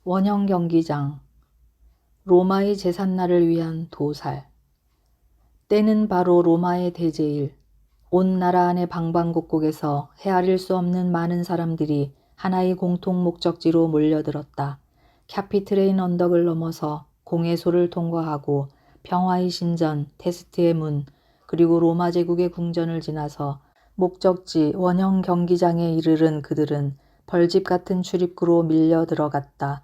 원형 경기장, 로마의 제삿날을 위한 도살. 때는 바로 로마의 대제일. 온 나라 안의 방방곡곡에서 헤아릴 수 없는 많은 사람들이 하나의 공통 목적지로 몰려들었다. 캬피트레인 언덕을 넘어서 공회소를 통과하고 평화의 신전, 테스트의 문, 그리고 로마 제국의 궁전을 지나서 목적지 원형 경기장에 이르른 그들은 벌집 같은 출입구로 밀려 들어갔다.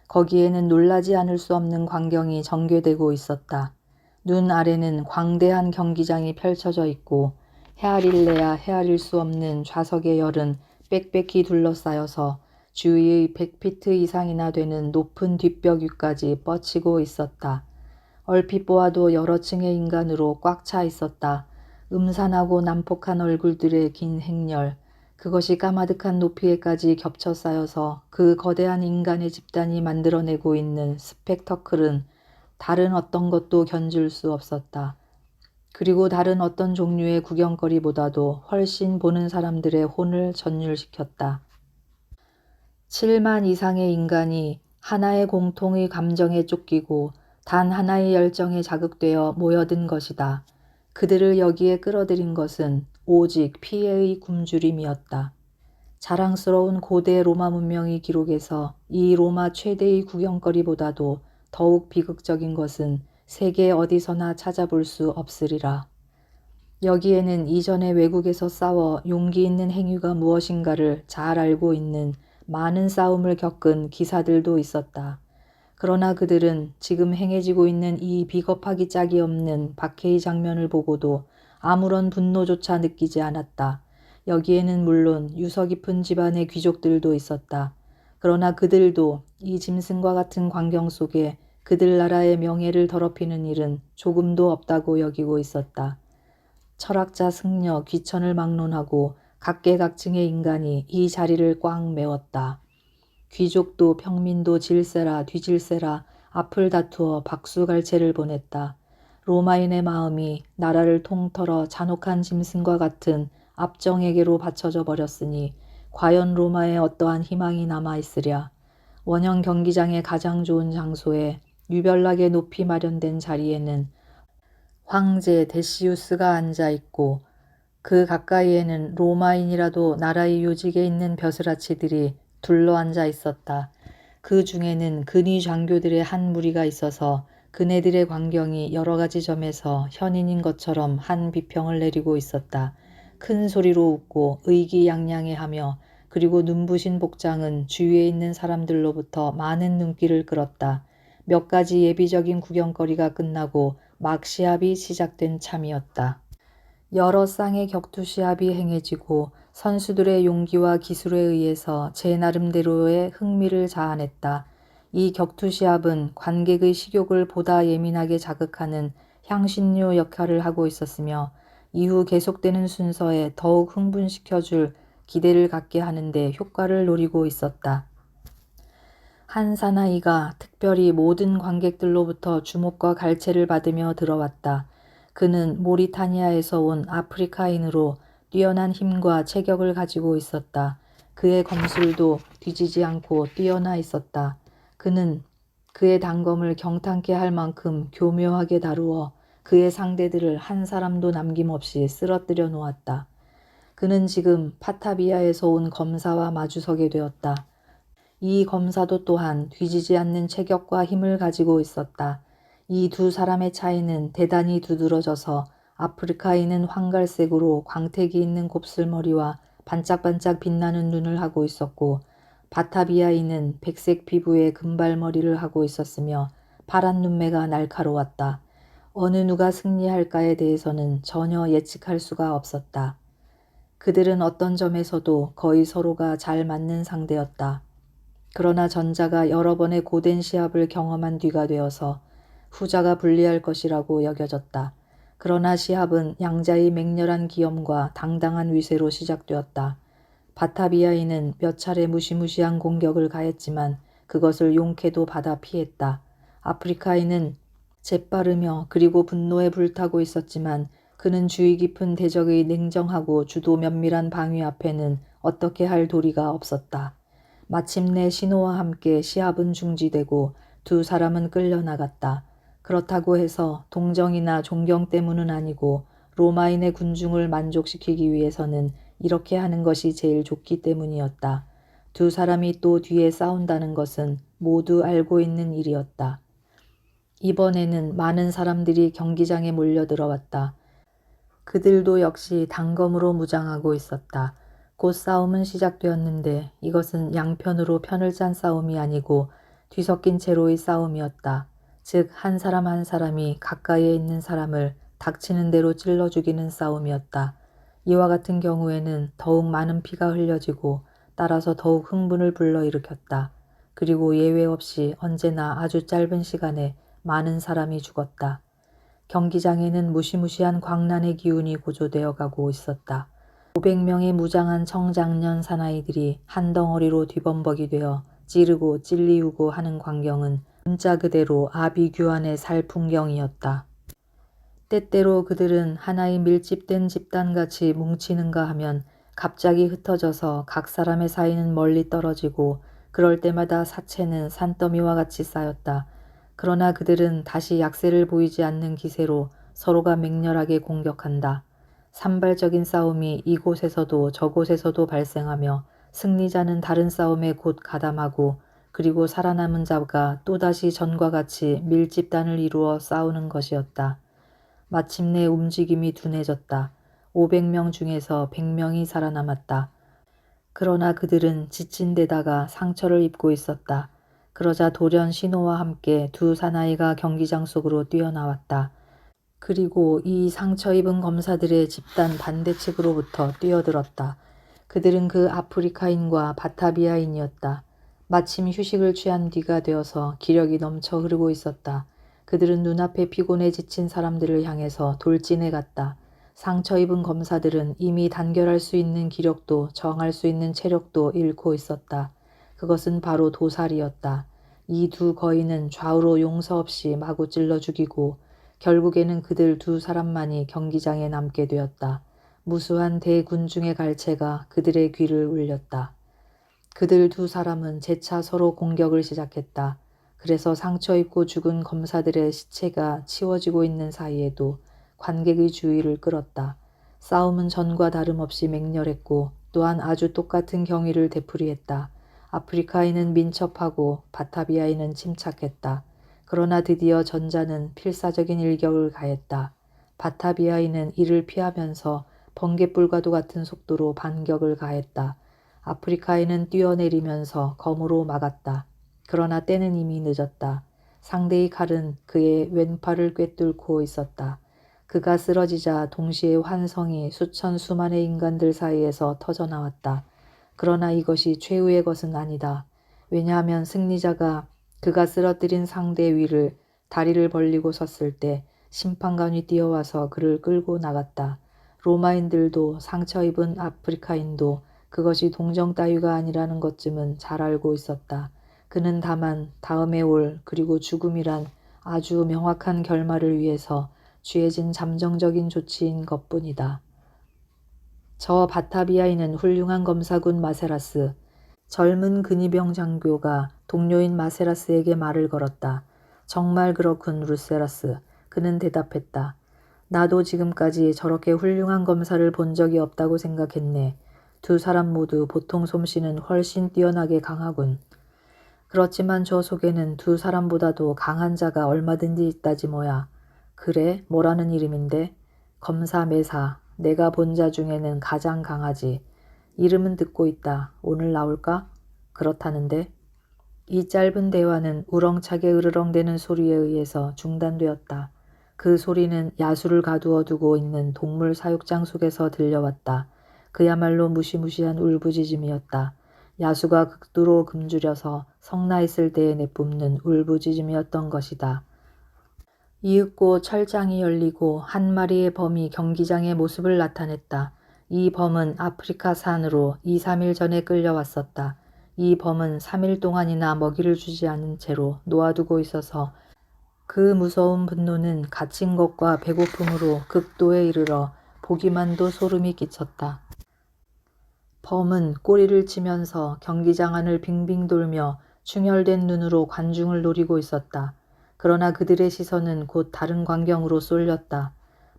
거기에는 놀라지 않을 수 없는 광경이 전개되고 있었다. 눈 아래는 광대한 경기장이 펼쳐져 있고 헤아릴래야 헤아릴 수 없는 좌석의 열은 빽빽히 둘러싸여서 주위의 100피트 이상이나 되는 높은 뒷벽 위까지 뻗치고 있었다. 얼핏 보아도 여러 층의 인간으로 꽉 차 있었다. 음산하고 난폭한 얼굴들의 긴 행렬, 그것이 까마득한 높이에까지 겹쳐 쌓여서 그 거대한 인간의 집단이 만들어내고 있는 스펙터클은 다른 어떤 것도 견줄 수 없었다. 그리고 다른 어떤 종류의 구경거리보다도 훨씬 보는 사람들의 혼을 전율시켰다. 7만 이상의 인간이 하나의 공통의 감정에 쫓기고 단 하나의 열정에 자극되어 모여든 것이다. 그들을 여기에 끌어들인 것은 오직 피해의 굶주림이었다. 자랑스러운 고대 로마 문명의 기록에서 이 로마 최대의 구경거리보다도 더욱 비극적인 것은 세계 어디서나 찾아볼 수 없으리라. 여기에는 이전에 외국에서 싸워 용기 있는 행위가 무엇인가를 잘 알고 있는 많은 싸움을 겪은 기사들도 있었다. 그러나 그들은 지금 행해지고 있는 이 비겁하기 짝이 없는 박해의 장면을 보고도 아무런 분노조차 느끼지 않았다. 여기에는 물론 유서 깊은 집안의 귀족들도 있었다. 그러나 그들도 이 짐승과 같은 광경 속에 그들 나라의 명예를 더럽히는 일은 조금도 없다고 여기고 있었다. 철학자 승려 귀천을 막론하고 각계각층의 인간이 이 자리를 꽉 메웠다. 귀족도 평민도 질세라 뒤질세라 앞을 다투어 박수갈채를 보냈다. 로마인의 마음이 나라를 통틀어 잔혹한 짐승과 같은 압정에게로 받쳐져 버렸으니 과연 로마에 어떠한 희망이 남아있으랴. 원형 경기장의 가장 좋은 장소에 유별나게 높이 마련된 자리에는 황제 데시우스가 앉아있고 그 가까이에는 로마인이라도 나라의 요직에 있는 벼슬아치들이 둘러앉아 있었다. 그 중에는 근위 장교들의 한 무리가 있어서 그네들의 광경이 여러 가지 점에서 현인인 것처럼 한 비평을 내리고 있었다. 큰 소리로 웃고 의기양양해하며 그리고 눈부신 복장은 주위에 있는 사람들로부터 많은 눈길을 끌었다. 몇 가지 예비적인 구경거리가 끝나고 막 시합이 시작된 참이었다. 여러 쌍의 격투 시합이 행해지고 선수들의 용기와 기술에 의해서 제 나름대로의 흥미를 자아냈다. 이 격투 시합은 관객의 식욕을 보다 예민하게 자극하는 향신료 역할을 하고 있었으며 이후 계속되는 순서에 더욱 흥분시켜줄 기대를 갖게 하는데 효과를 노리고 있었다. 한 사나이가 특별히 모든 관객들로부터 주목과 갈채를 받으며 들어왔다. 그는 모리타니아에서 온 아프리카인으로 뛰어난 힘과 체격을 가지고 있었다. 그의 검술도 뒤지지 않고 뛰어나 있었다. 그는 그의 단검을 경탄케 할 만큼 교묘하게 다루어 그의 상대들을 한 사람도 남김없이 쓰러뜨려 놓았다. 그는 지금 파타비아에서 온 검사와 마주서게 되었다. 이 검사도 또한 뒤지지 않는 체격과 힘을 가지고 있었다. 이 두 사람의 차이는 대단히 두드러져서 아프리카인은 황갈색으로 광택이 있는 곱슬머리와 반짝반짝 빛나는 눈을 하고 있었고 바타비아인은 백색 피부에 금발머리를 하고 있었으며 파란 눈매가 날카로웠다. 어느 누가 승리할까에 대해서는 전혀 예측할 수가 없었다. 그들은 어떤 점에서도 거의 서로가 잘 맞는 상대였다. 그러나 전자가 여러 번의 고된 시합을 경험한 뒤가 되어서 후자가 불리할 것이라고 여겨졌다. 그러나 시합은 양자의 맹렬한 기염과 당당한 위세로 시작되었다. 바타비아인은 몇 차례 무시무시한 공격을 가했지만 그것을 용케도 받아 피했다. 아프리카인은 재빠르며 그리고 분노에 불타고 있었지만 그는 주의 깊은 대적의 냉정하고 주도 면밀한 방위 앞에는 어떻게 할 도리가 없었다. 마침내 신호와 함께 시합은 중지되고 두 사람은 끌려나갔다. 그렇다고 해서 동정이나 존경 때문은 아니고 로마인의 군중을 만족시키기 위해서는 이렇게 하는 것이 제일 좋기 때문이었다. 두 사람이 또 뒤에 싸운다는 것은 모두 알고 있는 일이었다. 이번에는 많은 사람들이 경기장에 몰려들어왔다. 그들도 역시 단검으로 무장하고 있었다. 곧 싸움은 시작되었는데 이것은 양편으로 편을 짠 싸움이 아니고 뒤섞인 채로의 싸움이었다. 즉 한 사람 한 사람이 가까이에 있는 사람을 닥치는 대로 찔러 죽이는 싸움이었다. 이와 같은 경우에는 더욱 많은 피가 흘려지고 따라서 더욱 흥분을 불러일으켰다. 그리고 예외 없이 언제나 아주 짧은 시간에 많은 사람이 죽었다. 경기장에는 무시무시한 광란의 기운이 고조되어 가고 있었다. 500명의 무장한 청장년 사나이들이 한 덩어리로 뒤범벅이 되어 찌르고 찔리우고 하는 광경은 문자 그대로 아비규환의 살 풍경이었다. 때때로 그들은 하나의 밀집된 집단같이 뭉치는가 하면 갑자기 흩어져서 각 사람의 사이는 멀리 떨어지고 그럴 때마다 사체는 산더미와 같이 쌓였다. 그러나 그들은 다시 약세를 보이지 않는 기세로 서로가 맹렬하게 공격한다. 산발적인 싸움이 이곳에서도 저곳에서도 발생하며 승리자는 다른 싸움에 곧 가담하고 그리고 살아남은 자가 또다시 전과 같이 밀집단을 이루어 싸우는 것이었다. 마침내 움직임이 둔해졌다. 500명 중에서 100명이 살아남았다. 그러나 그들은 지친 데다가 상처를 입고 있었다. 그러자 돌연 신호와 함께 두 사나이가 경기장 속으로 뛰어나왔다. 그리고 이 상처 입은 검사들의 집단 반대측으로부터 뛰어들었다. 그들은 그 아프리카인과 바타비아인이었다. 마침 휴식을 취한 뒤가 되어서 기력이 넘쳐 흐르고 있었다. 그들은 눈앞에 피곤해 지친 사람들을 향해서 돌진해 갔다. 상처 입은 검사들은 이미 단결할 수 있는 기력도 정할 수 있는 체력도 잃고 있었다. 그것은 바로 도살이었다. 이 두 거인은 좌우로 용서 없이 마구 찔러 죽이고 결국에는 그들 두 사람만이 경기장에 남게 되었다. 무수한 대군중의 갈채가 그들의 귀를 울렸다. 그들 두 사람은 재차 서로 공격을 시작했다. 그래서 상처 입고 죽은 검사들의 시체가 치워지고 있는 사이에도 관객의 주의를 끌었다. 싸움은 전과 다름없이 맹렬했고 또한 아주 똑같은 경위를 되풀이했다. 아프리카인은 민첩하고 바타비아인은 침착했다. 그러나 드디어 전자는 필사적인 일격을 가했다. 바타비아인은 이를 피하면서 번갯불과도 같은 속도로 반격을 가했다. 아프리카인은 뛰어내리면서 검으로 막았다. 그러나 때는 이미 늦었다. 상대의 칼은 그의 왼팔을 꿰뚫고 있었다. 그가 쓰러지자 동시에 환성이 수천 수만의 인간들 사이에서 터져나왔다. 그러나 이것이 최후의 것은 아니다. 왜냐하면 승리자가 그가 쓰러뜨린 상대 위를 다리를 벌리고 섰을 때 심판관이 뛰어와서 그를 끌고 나갔다. 로마인들도 상처 입은 아프리카인도 그것이 동정 따위가 아니라는 것쯤은 잘 알고 있었다. 그는 다만 다음에 올 그리고 죽음이란 아주 명확한 결말을 위해서 취해진 잠정적인 조치인 것뿐이다. 저 바타비아인은 훌륭한 검사군 마세라스. 젊은 근위병 장교가 동료인 마세라스에게 말을 걸었다. 정말 그렇군 루세라스. 그는 대답했다. 나도 지금까지 저렇게 훌륭한 검사를 본 적이 없다고 생각했네. 두 사람 모두 보통 솜씨는 훨씬 뛰어나게 강하군. 그렇지만 저 속에는 두 사람보다도 강한 자가 얼마든지 있다지 뭐야. 그래? 뭐라는 이름인데? 검사 매사. 내가 본 자 중에는 가장 강하지. 이름은 듣고 있다. 오늘 나올까? 그렇다는데. 이 짧은 대화는 우렁차게 으르렁대는 소리에 의해서 중단되었다. 그 소리는 야수를 가두어 두고 있는 동물 사육장 속에서 들려왔다. 그야말로 무시무시한 울부짖음이었다. 야수가 극도로 굶주려서 성나 있을 때에 내뿜는 울부짖음이었던 것이다. 이윽고 철장이 열리고 한 마리의 범이 경기장의 모습을 나타냈다. 이 범은 아프리카 산으로 2, 3일 전에 끌려왔었다. 이 범은 3일 동안이나 먹이를 주지 않은 채로 놓아두고 있어서 그 무서운 분노는 갇힌 것과 배고픔으로 극도에 이르러 보기만도 소름이 끼쳤다. 범은 꼬리를 치면서 경기장 안을 빙빙 돌며 충혈된 눈으로 관중을 노리고 있었다. 그러나 그들의 시선은 곧 다른 광경으로 쏠렸다.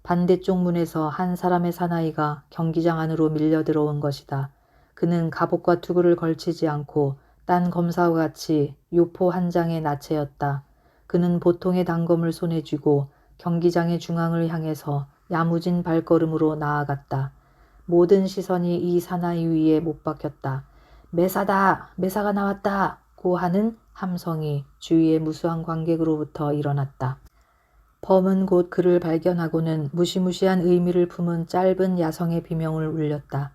반대쪽 문에서 한 사람의 사나이가 경기장 안으로 밀려 들어온 것이다. 그는 갑옷과 투구를 걸치지 않고 딴 검사와 같이 요포 한 장의 나체였다. 그는 보통의 단검을 손에 쥐고 경기장의 중앙을 향해서 야무진 발걸음으로 나아갔다. 모든 시선이 이 사나이 위에 못 박혔다. 매사다! 매사가 나왔다! 고 하는 함성이 주위의 무수한 관객으로부터 일어났다. 범은 곧 그를 발견하고는 무시무시한 의미를 품은 짧은 야성의 비명을 울렸다.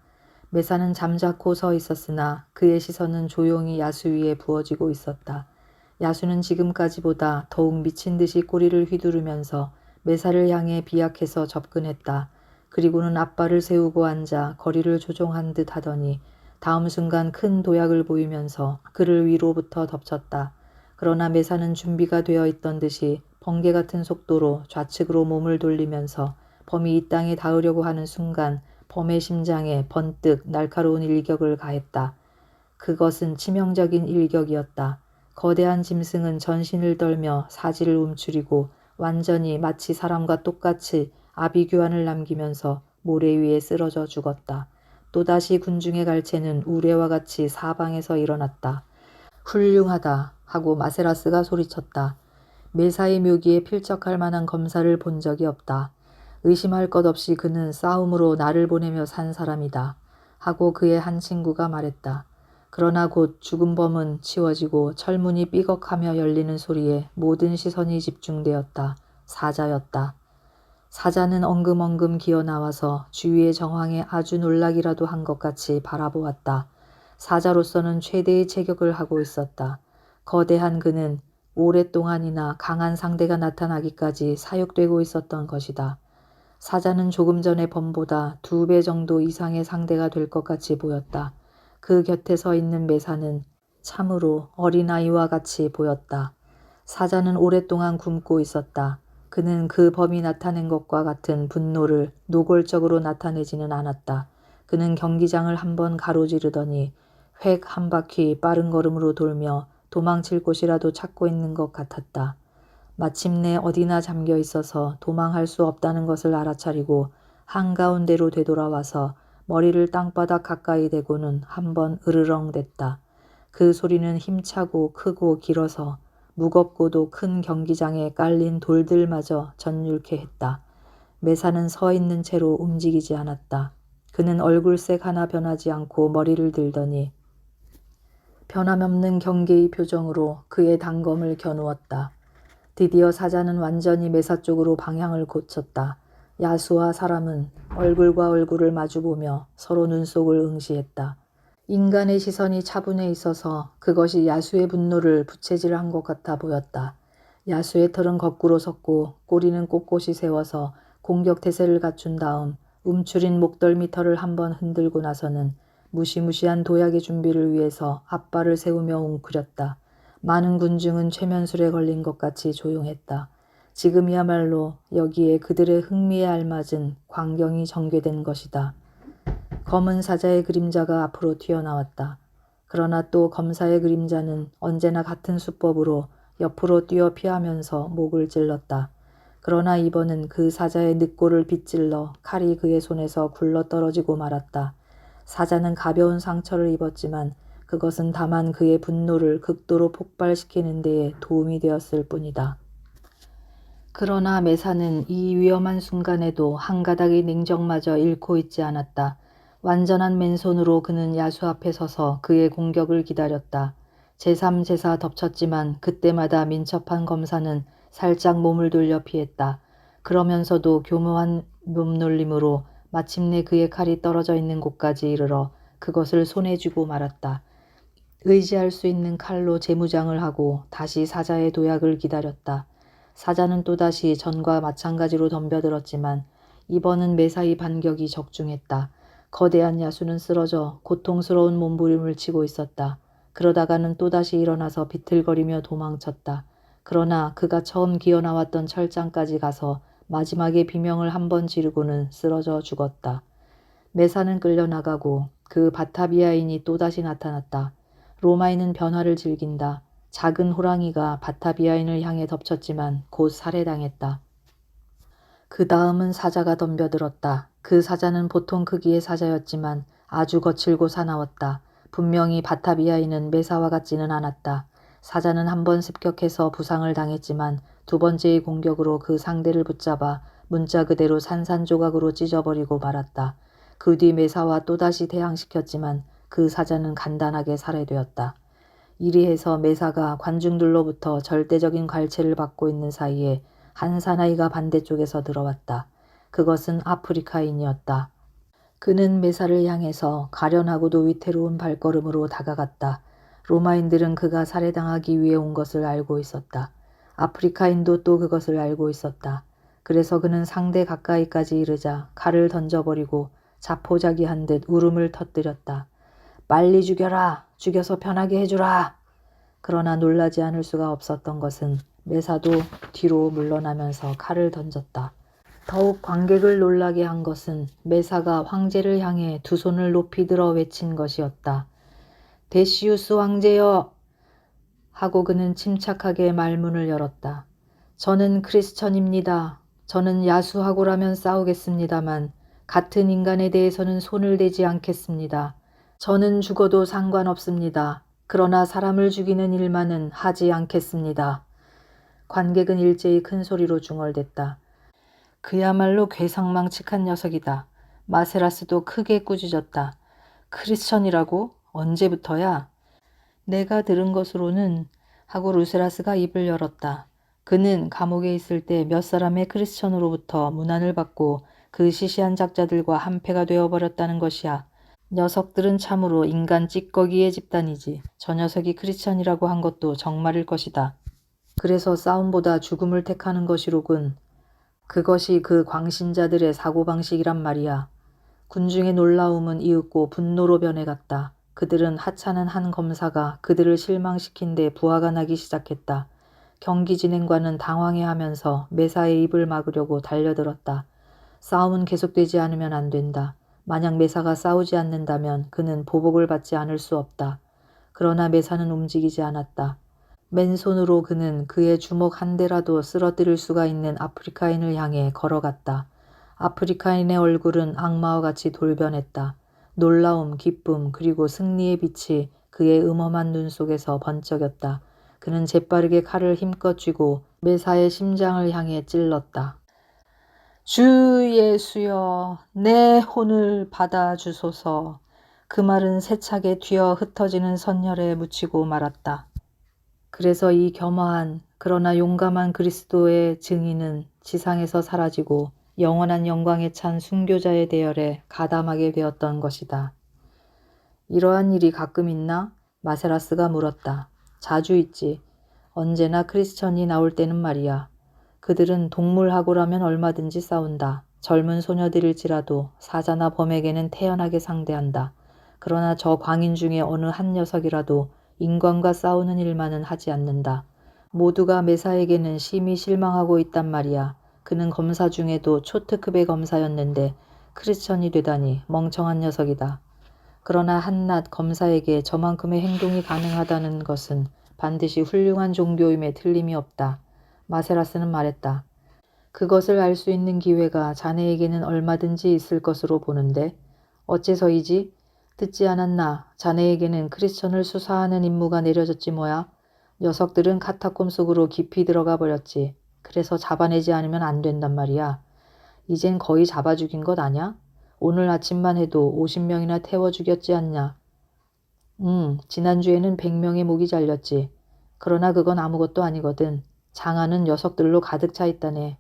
매사는 잠자코 서 있었으나 그의 시선은 조용히 야수 위에 부어지고 있었다. 야수는 지금까지보다 더욱 미친 듯이 꼬리를 휘두르면서 매사를 향해 비약해서 접근했다. 그리고는 앞발을 세우고 앉아 거리를 조종한 듯 하더니 다음 순간 큰 도약을 보이면서 그를 위로부터 덮쳤다. 그러나 매사는 준비가 되어 있던 듯이 번개 같은 속도로 좌측으로 몸을 돌리면서 범이 이 땅에 닿으려고 하는 순간 범의 심장에 번뜩 날카로운 일격을 가했다. 그것은 치명적인 일격이었다. 거대한 짐승은 전신을 떨며 사지를 움츠리고 완전히 마치 사람과 똑같이 아비규환을 남기면서 모래 위에 쓰러져 죽었다. 또다시 군중의 갈채는 우레와 같이 사방에서 일어났다. 훌륭하다 하고 마세라스가 소리쳤다. 매사의 묘기에 필적할 만한 검사를 본 적이 없다. 의심할 것 없이 그는 싸움으로 나를 보내며 산 사람이다. 하고 그의 한 친구가 말했다. 그러나 곧 죽은 범은 치워지고 철문이 삐걱하며 열리는 소리에 모든 시선이 집중되었다. 사자였다. 사자는 엉금엉금 기어나와서 주위의 정황에 아주 놀라기라도 한 것 같이 바라보았다. 사자로서는 최대의 체격을 하고 있었다. 거대한 그는 오랫동안이나 강한 상대가 나타나기까지 사육되고 있었던 것이다. 사자는 조금 전의 범보다 2배 정도 이상의 상대가 될 것 같이 보였다. 그 곁에 서 있는 매사는 참으로 어린아이와 같이 보였다. 사자는 오랫동안 굶고 있었다. 그는 그 범이 나타낸 것과 같은 분노를 노골적으로 나타내지는 않았다. 그는 경기장을 한번 가로지르더니 획 한 바퀴 빠른 걸음으로 돌며 도망칠 곳이라도 찾고 있는 것 같았다. 마침내 어디나 잠겨 있어서 도망할 수 없다는 것을 알아차리고 한가운데로 되돌아와서 머리를 땅바닥 가까이 대고는 한번 으르렁댔다. 그 소리는 힘차고 크고 길어서 무겁고도 큰 경기장에 깔린 돌들마저 전율케 했다. 매사는 서 있는 채로 움직이지 않았다. 그는 얼굴색 하나 변하지 않고 머리를 들더니 변함없는 경계의 표정으로 그의 단검을 겨누었다. 드디어 사자는 완전히 매사 쪽으로 방향을 고쳤다. 야수와 사람은 얼굴과 얼굴을 마주보며 서로 눈속을 응시했다. 인간의 시선이 차분해 있어서 그것이 야수의 분노를 부채질한 것 같아 보였다. 야수의 털은 거꾸로 섰고 꼬리는 꼿꼿이 세워서 공격 태세를 갖춘 다음 움츠린 목덜미 털을 한번 흔들고 나서는 무시무시한 도약의 준비를 위해서 앞발을 세우며 웅크렸다. 많은 군중은 최면술에 걸린 것 같이 조용했다. 지금이야말로 여기에 그들의 흥미에 알맞은 광경이 전개된 것이다. 검은 사자의 그림자가 앞으로 튀어나왔다. 그러나 또 검사의 그림자는 언제나 같은 수법으로 옆으로 뛰어 피하면서 목을 찔렀다. 그러나 이번은 그 사자의 늑골을 빗질러 칼이 그의 손에서 굴러떨어지고 말았다. 사자는 가벼운 상처를 입었지만 그것은 다만 그의 분노를 극도로 폭발시키는 데에 도움이 되었을 뿐이다. 그러나 매사는 이 위험한 순간에도 한 가닥의 냉정마저 잃고 있지 않았다. 완전한 맨손으로 그는 야수 앞에 서서 그의 공격을 기다렸다. 제3, 제4 덮쳤지만 그때마다 민첩한 검사는 살짝 몸을 돌려 피했다. 그러면서도 교묘한 몸놀림으로 마침내 그의 칼이 떨어져 있는 곳까지 이르러 그것을 손에 쥐고 말았다. 의지할 수 있는 칼로 재무장을 하고 다시 사자의 도약을 기다렸다. 사자는 또다시 전과 마찬가지로 덤벼들었지만 이번은 매사의 반격이 적중했다. 거대한 야수는 쓰러져 고통스러운 몸부림을 치고 있었다. 그러다가는 또다시 일어나서 비틀거리며 도망쳤다. 그러나 그가 처음 기어나왔던 철장까지 가서 마지막에 비명을 한 번 지르고는 쓰러져 죽었다. 메사는 끌려나가고 그 바타비아인이 또다시 나타났다. 로마인은 변화를 즐긴다. 작은 호랑이가 바타비아인을 향해 덮쳤지만 곧 살해당했다. 그 다음은 사자가 덤벼들었다. 그 사자는 보통 크기의 사자였지만 아주 거칠고 사나웠다. 분명히 바타비아인은 메사와 같지는 않았다. 사자는 한 번 습격해서 부상을 당했지만 두 번째의 공격으로 그 상대를 붙잡아 문자 그대로 산산조각으로 찢어버리고 말았다. 그 뒤 메사와 또다시 대항시켰지만 그 사자는 간단하게 살해되었다. 이리 해서 메사가 관중들로부터 절대적인 괄체를 받고 있는 사이에 한 사나이가 반대쪽에서 들어왔다. 그것은 아프리카인이었다. 그는 메사를 향해서 가련하고도 위태로운 발걸음으로 다가갔다. 로마인들은 그가 살해당하기 위해 온 것을 알고 있었다. 아프리카인도 또 그것을 알고 있었다. 그래서 그는 상대 가까이까지 이르자 칼을 던져버리고 자포자기한 듯 울음을 터뜨렸다. 빨리 죽여라! 죽여서 편하게 해주라! 그러나 놀라지 않을 수가 없었던 것은 메사도 뒤로 물러나면서 칼을 던졌다. 더욱 관객을 놀라게 한 것은 메사가 황제를 향해 두 손을 높이 들어 외친 것이었다. 데시우스 황제여! 하고 그는 침착하게 말문을 열었다. 저는 크리스천입니다. 저는 야수하고라면 싸우겠습니다만 같은 인간에 대해서는 손을 대지 않겠습니다. 저는 죽어도 상관없습니다. 그러나 사람을 죽이는 일만은 하지 않겠습니다. 관객은 일제히 큰 소리로 중얼댔다. 그야말로 괴상망측한 녀석이다. 마세라스도 크게 꾸짖었다. 크리스천이라고? 언제부터야? 내가 들은 것으로는 하고 루세라스가 입을 열었다. 그는 감옥에 있을 때 몇 사람의 크리스천으로부터 문안을 받고 그 시시한 작자들과 한패가 되어버렸다는 것이야. 녀석들은 참으로 인간 찌꺼기의 집단이지. 저 녀석이 크리스천이라고 한 것도 정말일 것이다. 그래서 싸움보다 죽음을 택하는 것이로군. 그것이 그 광신자들의 사고방식이란 말이야. 군중의 놀라움은 이윽고 분노로 변해갔다. 그들은 하찮은 한 검사가 그들을 실망시킨 데 부화가 나기 시작했다. 경기 진행관은 당황해하면서 메사의 입을 막으려고 달려들었다. 싸움은 계속되지 않으면 안 된다. 만약 메사가 싸우지 않는다면 그는 보복을 받지 않을 수 없다. 그러나 메사는 움직이지 않았다. 맨손으로 그는 그의 주먹 한 대라도 쓰러뜨릴 수가 있는 아프리카인을 향해 걸어갔다. 아프리카인의 얼굴은 악마와 같이 돌변했다. 놀라움, 기쁨, 그리고 승리의 빛이 그의 음험한 눈 속에서 번쩍였다. 그는 재빠르게 칼을 힘껏 쥐고 메사의 심장을 향해 찔렀다. 주 예수여, 내 혼을 받아주소서. 그 말은 세차게 튀어 흩어지는 선혈에 묻히고 말았다. 그래서 이 겸허한 그러나 용감한 그리스도의 증인은 지상에서 사라지고 영원한 영광에 찬 순교자의 대열에 가담하게 되었던 것이다. 이러한 일이 가끔 있나? 마세라스가 물었다. 자주 있지. 언제나 크리스천이 나올 때는 말이야. 그들은 동물하고라면 얼마든지 싸운다. 젊은 소녀들일지라도 사자나 범에게는 태연하게 상대한다. 그러나 저 광인 중에 어느 한 녀석이라도 인간과 싸우는 일만은 하지 않는다. 모두가 메사에게는 심히 실망하고 있단 말이야. 그는 검사 중에도 초특급의 검사였는데 크리스천이 되다니 멍청한 녀석이다. 그러나 한낱 검사에게 저만큼의 행동이 가능하다는 것은 반드시 훌륭한 종교임에 틀림이 없다. 마세라스는 말했다. 그것을 알 수 있는 기회가 자네에게는 얼마든지 있을 것으로 보는데 어째서이지? 듣지 않았나? 자네에게는 크리스천을 수사하는 임무가 내려졌지 뭐야? 녀석들은 카타콤 속으로 깊이 들어가 버렸지. 그래서 잡아내지 않으면 안 된단 말이야. 이젠 거의 잡아 죽인 것 아냐? 오늘 아침만 해도 50명이나 태워 죽였지 않냐? 지난주에는 100명의 목이 잘렸지. 그러나 그건 아무것도 아니거든. 장안은 녀석들로 가득 차 있다네.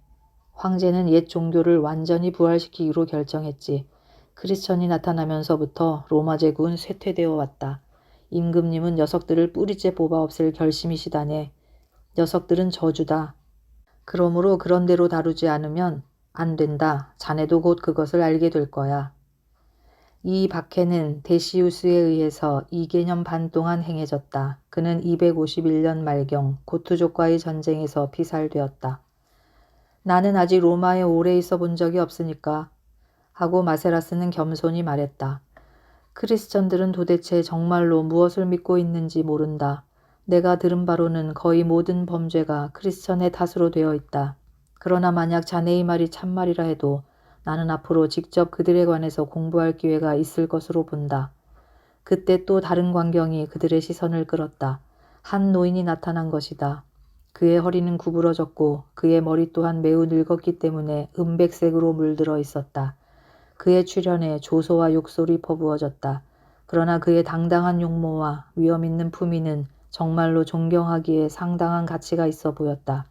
황제는 옛 종교를 완전히 부활시키기로 결정했지. 크리스천이 나타나면서부터 로마 제국은 쇠퇴되어 왔다. 임금님은 녀석들을 뿌리째 뽑아 없앨 결심이시다네. 녀석들은 저주다. 그러므로 그런 대로 다루지 않으면 안 된다. 자네도 곧 그것을 알게 될 거야. 이 박해는 데시우스에 의해서 2개년 반 동안 행해졌다. 그는 251년 말경 고투족과의 전쟁에서 피살되었다. 나는 아직 로마에 오래 있어 본 적이 없으니까 하고 마세라스는 겸손히 말했다. 크리스천들은 도대체 정말로 무엇을 믿고 있는지 모른다. 내가 들은 바로는 거의 모든 범죄가 크리스천의 탓으로 되어 있다. 그러나 만약 자네의 말이 참말이라 해도 나는 앞으로 직접 그들에 관해서 공부할 기회가 있을 것으로 본다. 그때 또 다른 광경이 그들의 시선을 끌었다. 한 노인이 나타난 것이다. 그의 허리는 구부러졌고 그의 머리 또한 매우 늙었기 때문에 은백색으로 물들어 있었다. 그의 출현에 조소와 욕설이 퍼부어졌다. 그러나 그의 당당한 용모와 위엄 있는 품위는 정말로 존경하기에 상당한 가치가 있어 보였다.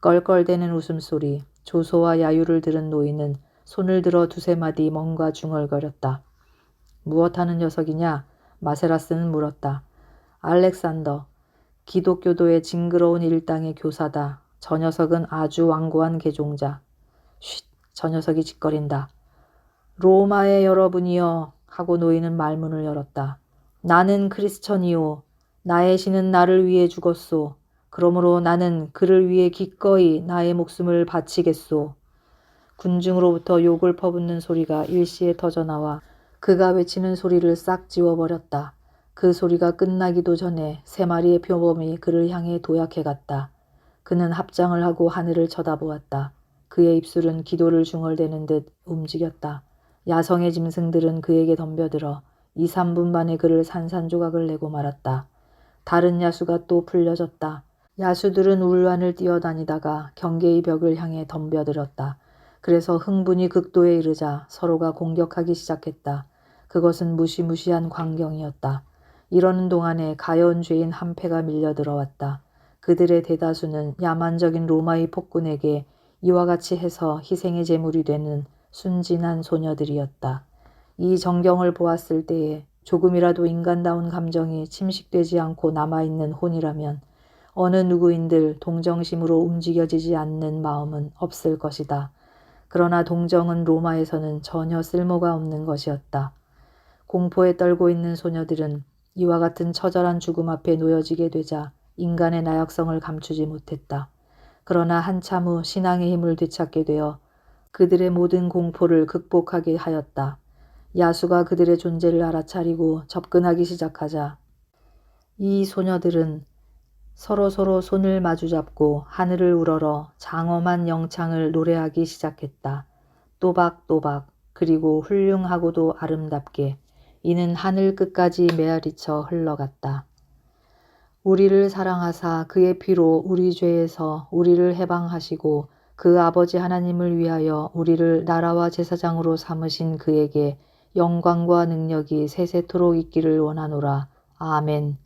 껄껄대는 웃음소리, 조소와 야유를 들은 노인은 손을 들어 두세 마디 뭔가 중얼거렸다. 무엇하는 녀석이냐? 마세라스는 물었다. 알렉산더, 기독교도의 징그러운 일당의 교사다. 저 녀석은 아주 완고한 개종자. 쉿, 저 녀석이 짓거린다. 로마의 여러분이여 하고 노인은 말문을 열었다. 나는 크리스천이요. 나의 신은 나를 위해 죽었소. 그러므로 나는 그를 위해 기꺼이 나의 목숨을 바치겠소. 군중으로부터 욕을 퍼붓는 소리가 일시에 터져나와 그가 외치는 소리를 싹 지워버렸다. 그 소리가 끝나기도 전에 세 마리의 표범이 그를 향해 도약해갔다. 그는 합장을 하고 하늘을 쳐다보았다. 그의 입술은 기도를 중얼대는 듯 움직였다. 야성의 짐승들은 그에게 덤벼들어 2, 3분 만에 그를 산산조각을 내고 말았다. 다른 야수가 또 풀려졌다. 야수들은 울란을 뛰어다니다가 경계의 벽을 향해 덤벼들었다. 그래서 흥분이 극도에 이르자 서로가 공격하기 시작했다. 그것은 무시무시한 광경이었다. 이러는 동안에 가여운 죄인 한 패가 밀려들어왔다. 그들의 대다수는 야만적인 로마의 폭군에게 이와 같이 해서 희생의 제물이 되는 순진한 소녀들이었다. 이 정경을 보았을 때에 조금이라도 인간다운 감정이 침식되지 않고 남아있는 혼이라면 어느 누구인들 동정심으로 움직여지지 않는 마음은 없을 것이다. 그러나 동정은 로마에서는 전혀 쓸모가 없는 것이었다. 공포에 떨고 있는 소녀들은 이와 같은 처절한 죽음 앞에 놓여지게 되자 인간의 나약성을 감추지 못했다. 그러나 한참 후 신앙의 힘을 되찾게 되어 그들의 모든 공포를 극복하게 하였다. 야수가 그들의 존재를 알아차리고 접근하기 시작하자 이 소녀들은 서로서로 손을 마주잡고 하늘을 우러러 장엄한 영창을 노래하기 시작했다. 또박또박 그리고 훌륭하고도 아름답게 이는 하늘 끝까지 메아리쳐 흘러갔다. 우리를 사랑하사 그의 피로 우리 죄에서 우리를 해방하시고 그 아버지 하나님을 위하여 우리를 나라와 제사장으로 삼으신 그에게 영광과 능력이 세세토록 있기를 원하노라. 아멘.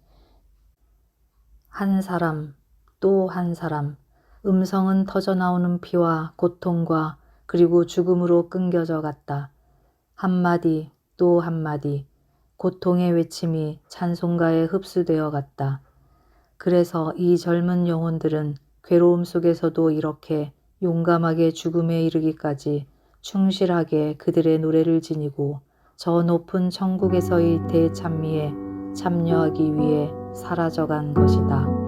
한 사람, 또 한 사람, 음성은 터져나오는 피와 고통과 그리고 죽음으로 끊겨져 갔다. 한마디, 또 한마디, 고통의 외침이 찬송가에 흡수되어 갔다. 그래서 이 젊은 영혼들은 괴로움 속에서도 이렇게 용감하게 죽음에 이르기까지 충실하게 그들의 노래를 지니고 저 높은 천국에서의 대찬미에 참여하기 위해 사라져간 것이다.